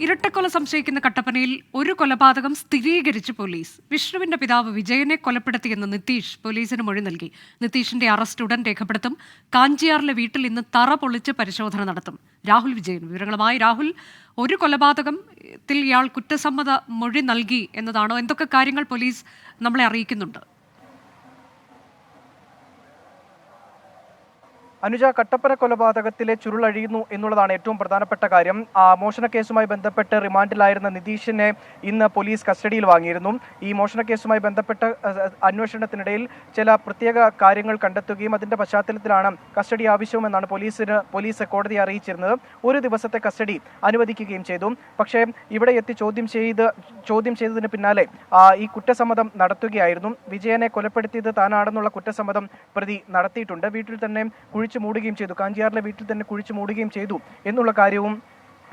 ഇരട്ടക്കൊല സംശയിക്കുന്ന കട്ടപ്പനയിൽ ഒരു കൊലപാതകം സ്ഥിരീകരിച്ച് പോലീസ്. വിഷ്ണുവിന്റെ പിതാവ് വിജയനെ കൊലപ്പെടുത്തിയെന്ന് നിതീഷ് പോലീസിന് മൊഴി നൽകി. നിതീഷിന്റെ അറസ്റ്റ് ഉടൻ രേഖപ്പെടുത്തും. കാഞ്ചിയാറിലെ വീട്ടിൽ ഇന്ന് തറ പൊളിച്ച് പരിശോധന നടത്തും. രാഹുൽ വിജയൻ വിവരങ്ങളുമായി. രാഹുൽ, ഒരു കൊലപാതകത്തിൽ ഇയാൾ കുറ്റസമ്മത മൊഴി നൽകി എന്നതാണോ? എന്തൊക്കെ കാര്യങ്ങൾ പോലീസ് നമ്മളെ അറിയിക്കുന്നുണ്ട്? അനുജ, കട്ടപ്പന കൊലപാതകത്തിലെ ചുരുളഴിയുന്നു എന്നുള്ളതാണ് ഏറ്റവും പ്രധാനപ്പെട്ട കാര്യം. മോഷണക്കേസുമായി ബന്ധപ്പെട്ട് റിമാൻഡിലായിരുന്ന നിതീഷിനെ ഇന്ന് പോലീസ് കസ്റ്റഡിയിൽ വാങ്ങിയിരുന്നു. ഈ മോഷണക്കേസുമായി ബന്ധപ്പെട്ട അന്വേഷണത്തിനിടയിൽ ചില പ്രത്യേക കാര്യങ്ങൾ കണ്ടെത്തുകയും അതിന്റെ പശ്ചാത്തലത്തിലാണ് കസ്റ്റഡി ആവശ്യമെന്നാണ് പോലീസ് കോടതിയെ അറിയിച്ചിരുന്നത്. ഒരു ദിവസത്തെ കസ്റ്റഡി അനുവദിക്കുകയും ചെയ്തു. പക്ഷേ ഇവിടെ എത്തി ചോദ്യം ചെയ്തതിന് പിന്നാലെ ഈ കുറ്റസമ്മതം നടത്തുകയായിരുന്നു. വിജയനെ കൊലപ്പെടുത്തിയത് താനാണെന്നുള്ള കുറ്റസമ്മതം പ്രതി നടത്തിയിട്ടുണ്ട്. വീട്ടിൽ തന്നെ കുഴിച്ചു മൂടുകയും ചെയ്തു. കാഞ്ചിയാറിലെ വീട്ടിൽ തന്നെ കുഴിച്ചു മൂടുകയും ചെയ്തു എന്നുള്ള കാര്യവും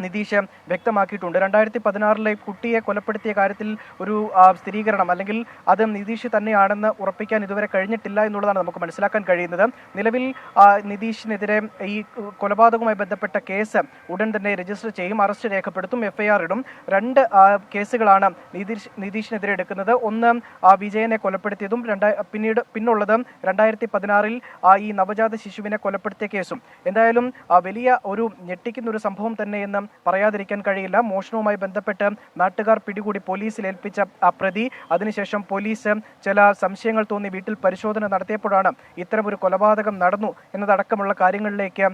നിതീഷ് വ്യക്തമാക്കിയിട്ടുണ്ട്. 2016 കുട്ടിയെ കൊലപ്പെടുത്തിയ കാര്യത്തിൽ ഒരു സ്ഥിരീകരണം അല്ലെങ്കിൽ അത് നിതീഷ് തന്നെയാണെന്ന് ഉറപ്പിക്കാൻ ഇതുവരെ കഴിഞ്ഞിട്ടില്ല എന്നുള്ളതാണ് നമുക്ക് മനസ്സിലാക്കാൻ കഴിയുന്നത്. നിലവിൽ നിതീഷിനെതിരെ ഈ കൊലപാതകവുമായി ബന്ധപ്പെട്ട കേസ് ഉടൻ തന്നെ രജിസ്റ്റർ ചെയ്യും, അറസ്റ്റ് രേഖപ്പെടുത്തും, FIR ഇടും. 2 കേസുകളാണ് നിതീഷിനെതിരെ എടുക്കുന്നത്. ഒന്ന് വിജയനെ കൊലപ്പെടുത്തിയതും പിന്നുള്ളത് 2016 ഈ നവജാത ശിശുവിനെ കൊലപ്പെടുത്തിയ കേസും. എന്തായാലും വലിയ ഒരു ഞെട്ടിക്കുന്ന ഒരു സംഭവം തന്നെയെന്ന് പറയാതിരിക്കാൻ കഴിയില്ല. മോഷണവുമായി ബന്ധപ്പെട്ട് നാട്ടുകാർ പിടികൂടി പോലീസിൽ ഏൽപ്പിച്ച പ്രതി അതിനുശേഷം പോലീസ് ചില സംശയങ്ങൾ തോന്നി വീട്ടിൽ പരിശോധന നടത്തിയപ്പോഴാണ് ഇത്തരമൊരു കൊലപാതകം നടന്നു എന്നതടക്കമുള്ള കാര്യങ്ങളിലേക്ക്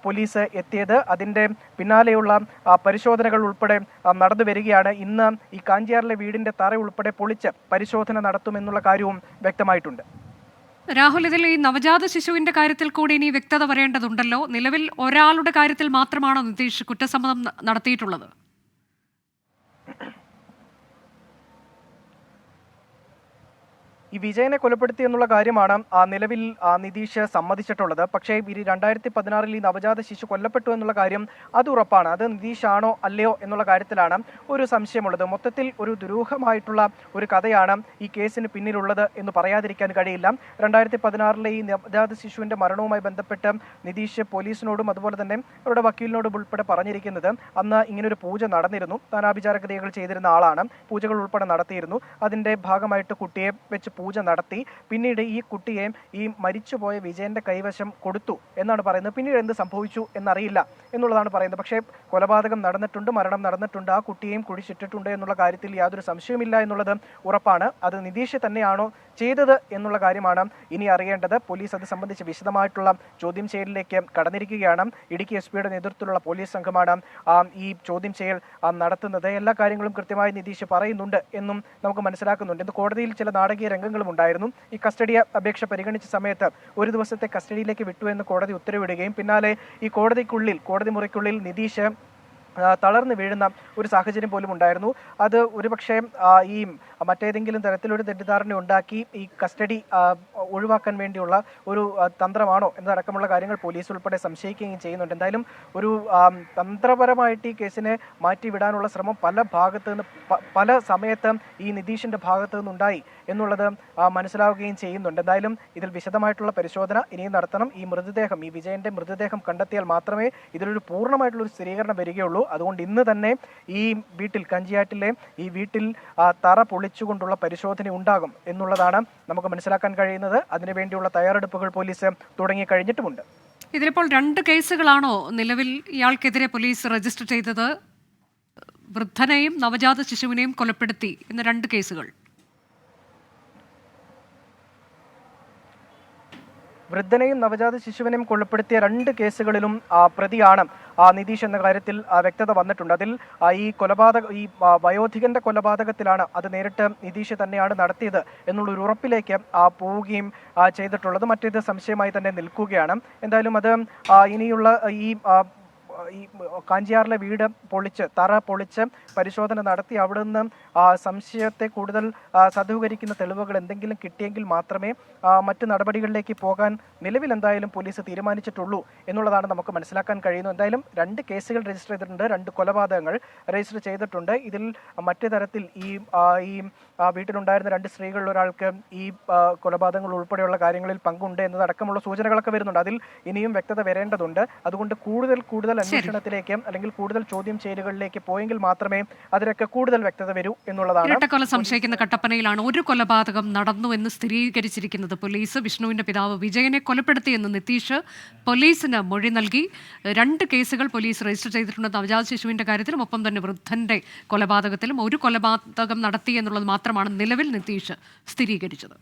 പോലീസ് എത്തിയത്. അതിന്റെ പിന്നാലെയുള്ള പരിശോധനകൾ ഉൾപ്പെടെ നടന്നു വരികയാണ്. ഇന്ന് ഈ കാഞ്ചിയാറിലെ വീടിന്റെ തറ ഉൾപ്പെടെ പൊളിച്ച് പരിശോധന നടത്തുമെന്നുള്ള കാര്യവും വ്യക്തമായിട്ടുണ്ട്. രാഹുൽ, ഇതിൽ ഈ നവജാത ശിശുവിന്റെ കാര്യത്തിൽ കൂടി ഇനി വ്യക്തത വരേണ്ടതുണ്ടല്ലോ. നിലവിൽ ഒരാളുടെ കാര്യത്തിൽ മാത്രമാണോ നിതീഷ് കുറ്റസമ്മതം നടത്തിയിട്ടുള്ളത്? ഈ വിജയനെ കൊലപ്പെടുത്തി എന്നുള്ള കാര്യമാണ് നിലവിൽ നിതീഷ് സമ്മതിച്ചിട്ടുള്ളത്. പക്ഷേ 2016 ഈ നവജാത ശിശു കൊല്ലപ്പെട്ടു എന്നുള്ള കാര്യം അത് ഉറപ്പാണ്. അത് നിതീഷ് ആണോ അല്ലയോ എന്നുള്ള കാര്യത്തിലാണ് ഒരു സംശയമുള്ളത്. മൊത്തത്തിൽ ഒരു ദുരൂഹമായിട്ടുള്ള ഒരു കഥയാണ് ഈ കേസിന് പിന്നിലുള്ളത് എന്ന് പറയാതിരിക്കാൻ കഴിയില്ല. 2016 ഈ നവജാത ശിശുവിന്റെ മരണവുമായി ബന്ധപ്പെട്ട് നിതീഷ് പോലീസിനോടും അതുപോലെ തന്നെ അവരുടെ വക്കീലിനോടും ഉൾപ്പെടെ പറഞ്ഞിരിക്കുന്നത് അന്ന് ഇങ്ങനൊരു പൂജ നടന്നിരുന്നു, താൻ ആഭിചാരക്രിയകൾ ചെയ്തിരുന്ന ആളാണ്, പൂജകൾ ഉൾപ്പെടെ നടത്തിയിരുന്നു, അതിന്റെ ഭാഗമായിട്ട് കുട്ടിയെ വെച്ച് പൂജ നടത്തി, പിന്നീട് ഈ കുട്ടിയെ ഈ മരിച്ചുപോയ വിജയന്റെ കൈവശം കൊടുത്തു എന്നാണ് പറയുന്നത്. പിന്നീട് എന്ത് സംഭവിച്ചു എന്നറിയില്ല എന്നുള്ളതാണ് പറയുന്നത്. പക്ഷേ കൊലപാതകം നടന്നിട്ടുണ്ട്, മരണം നടന്നിട്ടുണ്ട്, ആ കുട്ടിയെയും കുഴിച്ചിട്ടിട്ടുണ്ട് എന്നുള്ള കാര്യത്തിൽ യാതൊരു സംശയമില്ല എന്നുള്ളത് ഉറപ്പാണ്. അത് നിതീഷ് തന്നെയാണോ ചെയ്തത് എന്നുള്ള കാര്യമാണ് ഇനി അറിയേണ്ടത്. പോലീസ് അത് സംബന്ധിച്ച് വിശദമായിട്ടുള്ള ചോദ്യം ചെയ്യലിലേക്ക് കടന്നിരിക്കുകയാണ്. ഇടുക്കി SP-യുടെ നേതൃത്വത്തിലുള്ള പോലീസ് സംഘമാണ് ഈ ചോദ്യം ചെയ്യൽ നടത്തുന്നത്. എല്ലാ കാര്യങ്ങളും കൃത്യമായി നിതീഷ് പറയുന്നുണ്ട് എന്നും നമുക്ക് മനസ്സിലാക്കുന്നുണ്ട്. ഇന്ന് കോടതിയിൽ ചില നാടകീയ രംഗങ്ങളും ഉണ്ടായിരുന്നു. ഈ കസ്റ്റഡി അപേക്ഷ പരിഗണിച്ച സമയത്ത് ഒരു ദിവസത്തെ കസ്റ്റഡിയിലേക്ക് വിട്ടു എന്ന് കോടതി ഉത്തരവിടുകയും പിന്നാലെ ഈ കോടതി മുറിക്കുള്ളിൽ നിതീഷ് തളർന്നു വീഴുന്ന ഒരു സാഹചര്യം പോലും ഉണ്ടായിരുന്നു. അത് ഒരുപക്ഷെ ഈ മറ്റേതെങ്കിലും തരത്തിലൊരു തെറ്റിദ്ധാരണ ഉണ്ടാക്കി ഈ കസ്റ്റഡി ഒഴിവാക്കാൻ വേണ്ടിയുള്ള ഒരു തന്ത്രമാണോ എന്നതടക്കമുള്ള കാര്യങ്ങൾ പോലീസ് ഉൾപ്പെടെ സംശയിക്കുകയും ചെയ്യുന്നുണ്ട്. എന്തായാലും ഒരു തന്ത്രപരമായിട്ട് ഈ കേസിനെ മാറ്റിവിടാനുള്ള ശ്രമം പല ഭാഗത്തു നിന്ന് പല സമയത്ത് ഈ നിതീഷിന്റെ ഭാഗത്തു നിന്നുണ്ടായി എന്നുള്ളത് മനസ്സിലാവുകയും ചെയ്യുന്നുണ്ട്. എന്തായാലും ഇതിൽ വിശദമായിട്ടുള്ള പരിശോധന ഇനിയും നടത്തണം. ഈ വിജയന്റെ മൃതദേഹം കണ്ടെത്തിയാൽ മാത്രമേ ഇതിലൊരു പൂർണ്ണമായിട്ടുള്ള ഒരു സ്ഥിരീകരണം വരികയുള്ളൂ. അതുകൊണ്ട് ഇന്ന് തന്നെ ഈ വീട്ടിൽ, കഞ്ചിയാറ്റിലെ ഈ വീട്ടിൽ തറ പൊളിച്ചുകൊണ്ടുള്ള പരിശോധന ഉണ്ടാകും എന്നുള്ളതാണ് നമുക്ക് മനസ്സിലാക്കാൻ കഴിയുന്നത്. അതിനുവേണ്ടിയുള്ള തയ്യാറെടുപ്പുകൾ പോലീസ് തുടങ്ങി കഴിഞ്ഞിട്ടുമുണ്ട്. ഇതിലിപ്പോൾ 2 കേസുകളാണോ നിലവിൽ ഇയാൾക്കെതിരെ പോലീസ് രജിസ്റ്റർ ചെയ്തത്? വൃദ്ധനെയും നവജാത ശിശുവിനെയും കൊലപ്പെടുത്തി എന്ന 2 കേസുകൾ. വൃദ്ധനെയും നവജാത ശിശുവിനെയും കൊലപ്പെടുത്തിയ 2 കേസുകളിലും പ്രതിയാണ് നിതീഷ് എന്ന കാര്യത്തിൽ വ്യക്തത വന്നിട്ടുണ്ട്. അതിൽ ഈ വയോധികന്റെ കൊലപാതകത്തിലാണ് അത് നേരിട്ട് നിതീഷ് തന്നെയാണ് നടത്തിയത് എന്നുള്ളൊരു ഉറപ്പിലേക്ക് പോവുകയും ചെയ്തിട്ടുള്ളത്. മറ്റേത് സംശയമായി തന്നെ നിൽക്കുകയാണ്. എന്തായാലും അത് ഇനിയുള്ള ഈ കാഞ്ചിയാറിലെ വീട് തറ പൊളിച്ച് പരിശോധന നടത്തി അവിടെ നിന്ന് സംശയത്തെ കൂടുതൽ സാധൂകരിക്കുന്ന തെളിവുകൾ എന്തെങ്കിലും കിട്ടിയെങ്കിൽ മാത്രമേ മറ്റ് നടപടികളിലേക്ക് പോകാൻ നിലവിൽ എന്തായാലും പോലീസ് തീരുമാനിച്ചിട്ടുള്ളൂ എന്നുള്ളതാണ് നമുക്ക് മനസ്സിലാക്കാൻ കഴിയുന്നത്. എന്തായാലും 2 കേസുകൾ രജിസ്റ്റർ ചെയ്തിട്ടുണ്ട്, 2 കൊലപാതകങ്ങൾ രജിസ്റ്റർ ചെയ്തിട്ടുണ്ട്. ഇതിൽ മറ്റു തരത്തിൽ ഈ വീട്ടിലുണ്ടായിരുന്ന 2 സ്ത്രീകളിൽ ഒരാൾക്ക് ഈ കൊലപാതകങ്ങൾ ഉൾപ്പെടെയുള്ള കാര്യങ്ങളിൽ പങ്കുണ്ട് എന്നതടക്കമുള്ള സൂചനകളൊക്കെ വരുന്നുണ്ട്. അതിൽ ഇനിയും വ്യക്തത വരേണ്ടതുണ്ട്. അതുകൊണ്ട് കൂടുതൽ അന്വേഷണത്തിലേക്ക് അല്ലെങ്കിൽ കൂടുതൽ ചോദ്യം ചെയ്യലുകളിലേക്ക് പോയെങ്കിൽ മാത്രമേ അതിലൊക്കെ കൂടുതൽ വ്യക്തത വരൂ എന്നുള്ളതാണ്. ഇരട്ടക്കൊല സംശയിക്കുന്ന കട്ടപ്പനയിലാണ് ഒരു കൊലപാതകം നടന്നു എന്ന് സ്ഥിരീകരിച്ചിരിക്കുന്നത് പോലീസ്. വിഷ്ണുവിന്റെ പിതാവ് വിജയനെ കൊലപ്പെടുത്തിയെന്ന് നിതീഷ് പോലീസിന് മൊഴി നൽകി. 2 കേസുകൾ പോലീസ് രജിസ്റ്റർ ചെയ്തിട്ടുണ്ട്. നവജാത ശിശുവിന്റെ കാര്യത്തിലും ഒപ്പം തന്നെ വൃദ്ധന്റെ കൊലപാതകത്തിലും. ഒരു കൊലപാതകം നടത്തി എന്നുള്ളത് മാത്രമാണ് നിലവിൽ നിതീഷ് സ്ഥിരീകരിച്ചത്.